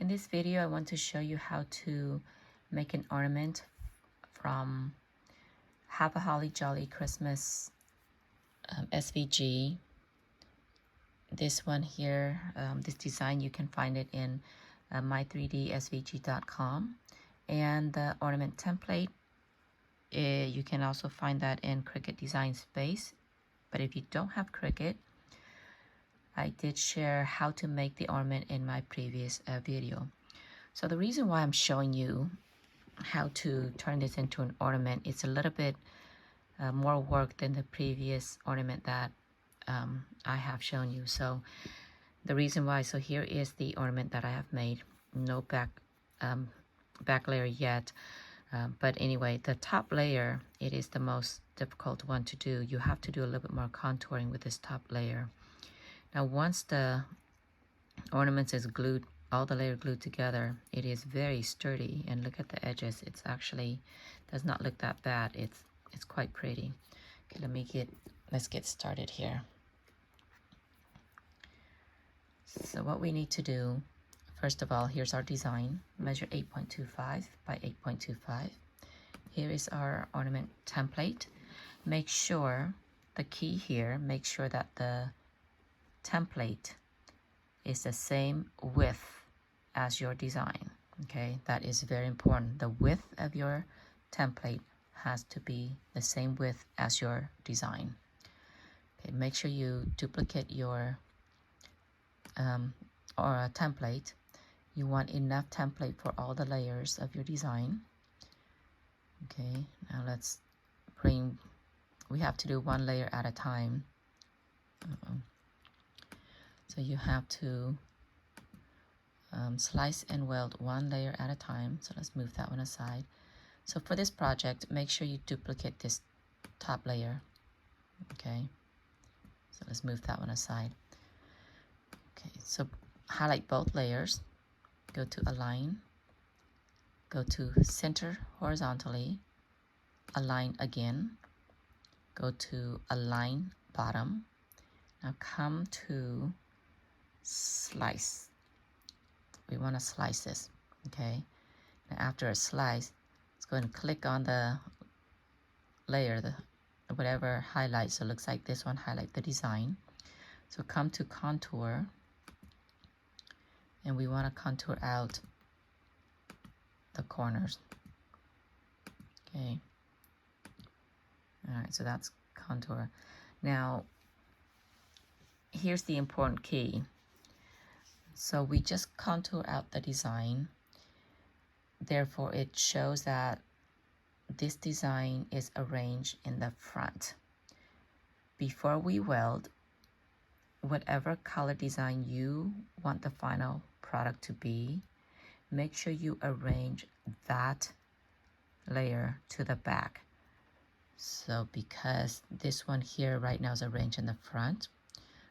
In this video, I want to show you how to make an ornament from Have a Holly Jolly Christmas SVG. This one here, this design, you can find it in my3dsvg.com. And the ornament template, you can also find that in Cricut Design Space. But if you don't have Cricut, I did share how to make the ornament in my previous video. So the reason why I'm showing you how to turn this into an ornament, it's a little bit more work than the previous ornament that I have shown you. So the reason why, so here is the ornament that I have made. No back layer yet. But anyway, the top layer, it is the most difficult one to do. You have to do a little bit more contouring with this top layer. Now, once the ornament is glued, all the layer glued together, it is very sturdy. And look at the edges. It's actually does not look that bad. It's quite pretty. Okay, let's get started here. So what we need to do, first of all, here's our design. Measure 8.25 by 8.25. Here is our ornament template. Make sure, the key here, make sure that the template is the same width as your design. Okay, that is very important. The width of your template has to be the same width as your design. Okay, make sure you duplicate your template. You want enough template for all the layers of your design. Okay, now we have to do one layer at a time. So you have to slice and weld one layer at a time. So let's move that one aside. So for this project, make sure you duplicate this top layer. Okay, so let's move that one aside. Okay, so highlight both layers, go to align, go to center horizontally, align again, go to align bottom. Now come to slice. We want to slice this. Okay, now after a slice, let's go and click on the layer, whatever highlights. So it looks like this one highlight the design. So come to contour, and we want to contour out the corners. Okay, all right, so that's contour. Now here's the important key. So we just contour out the design. Therefore, it shows that this design is arranged in the front. Before we weld, whatever color design you want the final product to be, make sure you arrange that layer to the back. So because this one here right now is arranged in the front,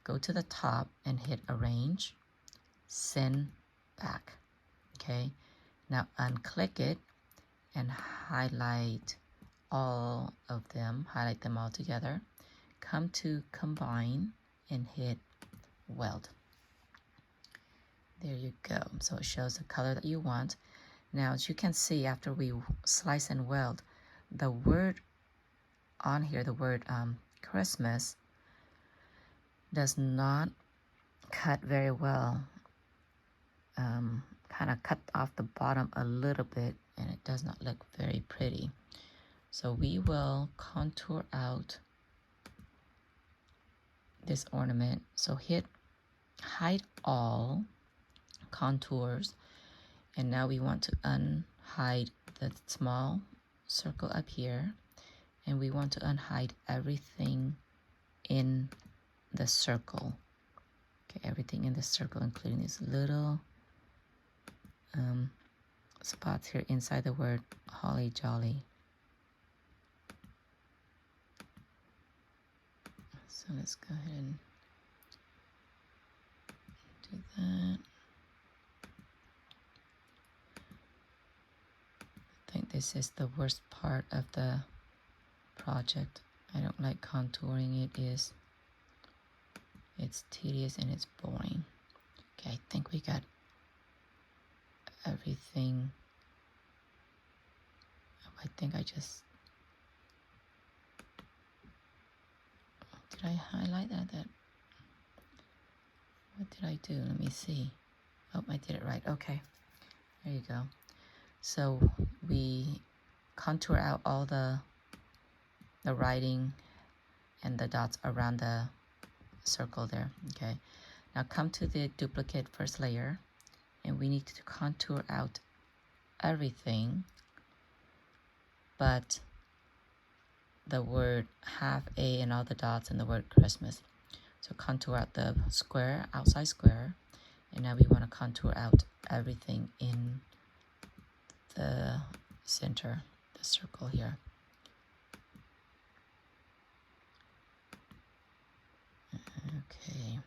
go to the top and hit arrange, send back. Okay, now unclick it and highlight all of them, highlight them all together. Come to combine and hit weld. There you go. So it shows the color that you want. Now, as you can see, after we slice and weld, the word on here, the word Christmas, does not cut very well. Kind of cut off the bottom a little bit, and it does not look very pretty. So we will contour out this ornament. So hide all contours, and now we want to unhide the small circle up here, and we want to unhide everything in the circle. Okay, everything in the circle, including these little spots here inside the word Holly Jolly. So let's go ahead and do that. I think this is the worst part of the project. I don't like contouring. It's tedious and it's boring. Okay, I think we got everything. I think I just, did I highlight that? What did I do? Let me see. Oh, I did it right. Okay, there you go. So we contour out all the writing and the dots around the circle there. Okay, now come to the duplicate first layer, and we need to contour out everything but the word half A and all the dots and the word Christmas. So contour out the square, outside square, and now we want to contour out everything in the center, the circle here. Okay.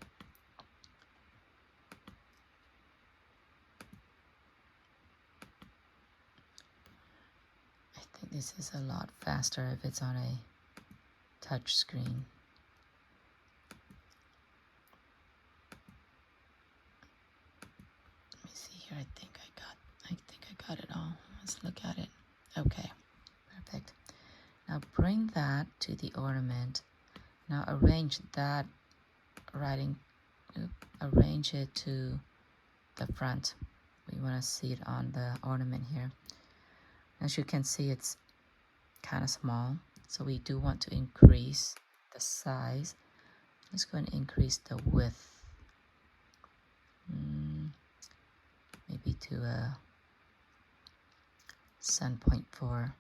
I think this is a lot faster if it's on a touch screen. Let me see here. I think I got it all. Let's look at it. Okay, perfect. Now bring that to the ornament. Now arrange that writing, arrange it to the front. We want to see it on the ornament here. As you can see, it's kind of small, so we do want to increase the size. Let's go and increase the width, maybe to a 7.4.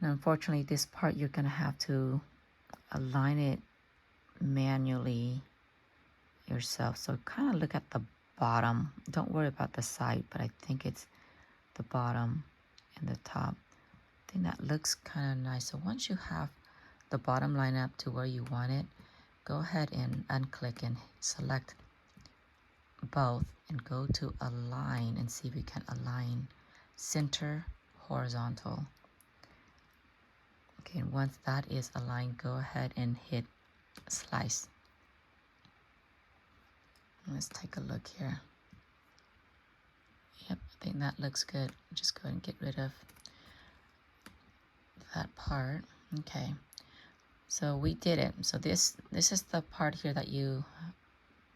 Now unfortunately this part you're gonna have to align it manually yourself, so kind of look at the bottom. Don't worry about the side, but I think it's the bottom and the top. I think that looks kind of nice. So once you have the bottom line up to where you want it, go ahead and unclick and select both and go to align and see if we can align center horizontal. Okay, and once that is aligned, go ahead and hit slice. Let's take a look here. Yep, I think that looks good. Just go ahead and get rid of that part. Okay, so we did it. So this is the part here that you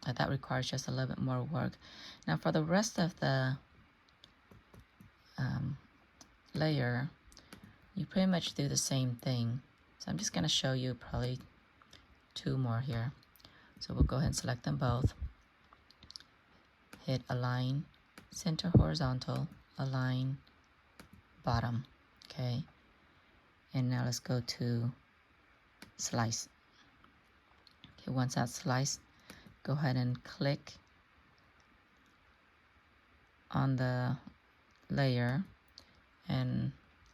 that requires just a little bit more work. Now for the rest of the layer, you pretty much do the same thing. So I'm just going to show you probably two more here. So we'll go ahead and select them both. Hit align, center horizontal, align, bottom. Okay. And now let's go to slice. Okay, once that's sliced, go ahead and click on the layer, and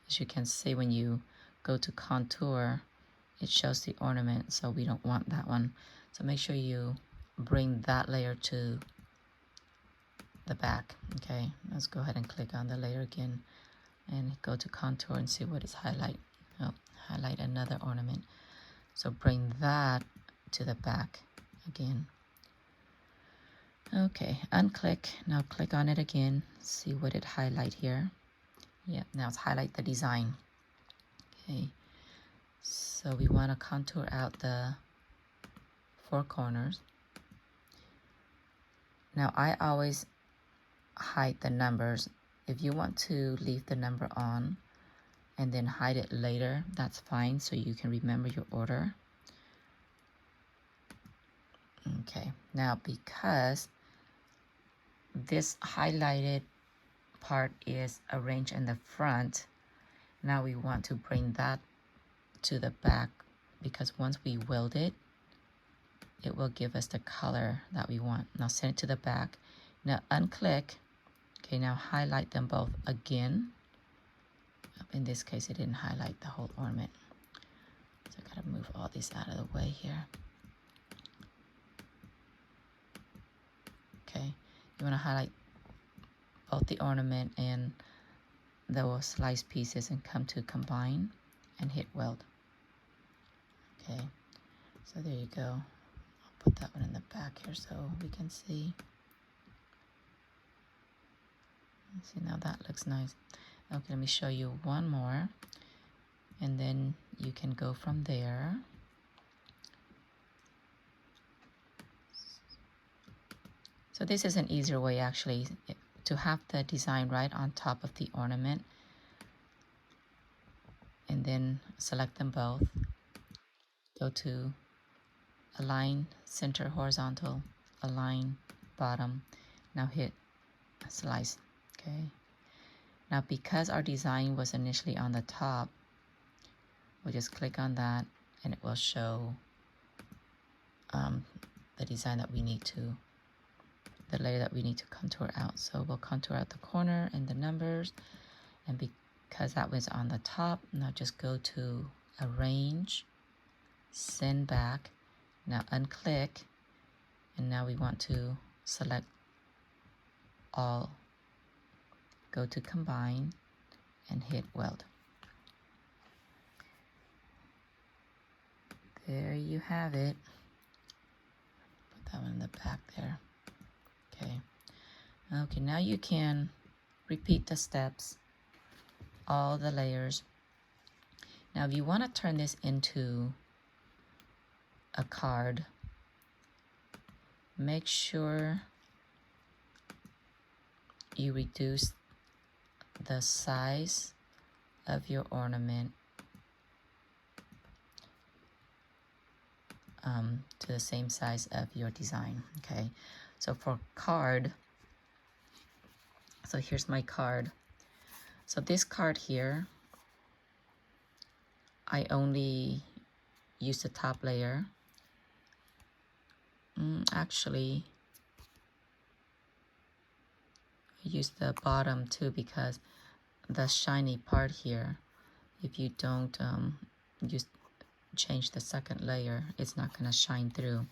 as you can see, when you go to contour, it shows the ornament, so we don't want that one. So make sure you bring that layer to the back. Okay, let's go ahead and click on the layer again and go to contour and see what is highlight. Oh, highlight another ornament. So bring that to the back again. Okay, unclick. Now click on it again. See what it highlight here. Yeah, now it's highlight the design. Okay, so we want to contour out the four corners. Now I always hide the numbers. If you want to leave the number on and then hide it later, that's fine, so you can remember your order. Okay, now because this highlighted part is arranged in the front, now we want to bring that to the back, because once we weld it, it will give us the color that we want. Now send it to the back. Now unclick. Okay, now highlight them both again. In this case, it didn't highlight the whole ornament, so I gotta move all these out of the way here. Okay, you want to highlight both the ornament and the sliced pieces and come to combine and hit weld. Okay, so there you go. I'll put that one in the back here so we can see. See, now that looks nice. Okay, let me show you one more, and then you can go from there. So this is an easier way actually to have the design right on top of the ornament, and then select them both. Go to align center horizontal, align bottom. Now hit slice. Okay. Now because our design was initially on the top, we'll just click on that and it will show the design that we need to, the layer that we need to contour out. So we'll contour out the corner and the numbers, and because that was on the top, now just go to arrange, send back. Now unclick, and now we want to select all, go to combine and hit weld. There you have it. Put that one in the back there. Okay, now you can repeat the steps, all the layers. Now if you want to turn this into a card, make sure you reduce the size of your ornament to the same size of your design. Okay, so for card, so here's my card. So this card here, I only use the top layer. Actually, I use the bottom too, because the shiny part here, if you don't change the second layer, it's not going to shine through.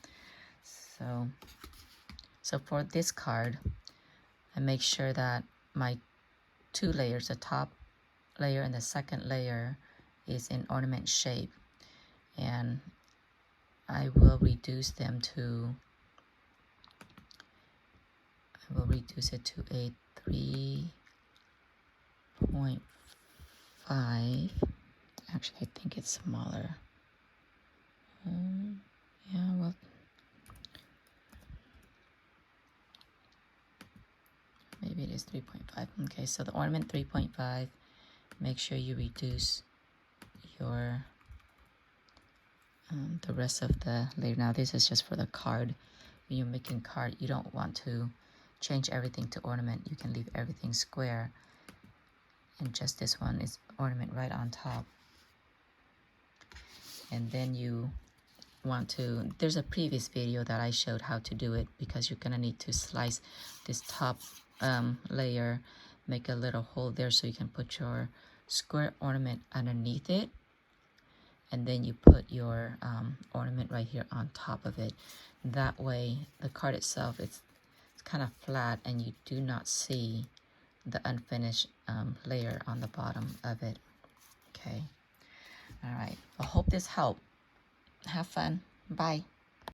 So for this card, I make sure that my two layers, the top layer and the second layer, is in ornament shape, and I will reduce them to, I will reduce it to a 3.5. Actually, I think it's smaller. Yeah, well, maybe it is 3.5. Okay, so the ornament 3.5. Make sure you reduce your the rest of the layer. Now this is just for the card. When you're making card, you don't want to change everything to ornament. You can leave everything square, and just this one is ornament right on top. And then you want to, there's a previous video that I showed how to do it, because you're gonna need to slice this top layer, make a little hole there so you can put your square ornament underneath it, and then you put your ornament right here on top of it. That way the card itself, it's kind of flat and you do not see the unfinished layer on the bottom of it. Okay, all right, I hope this helped. Have fun. Bye.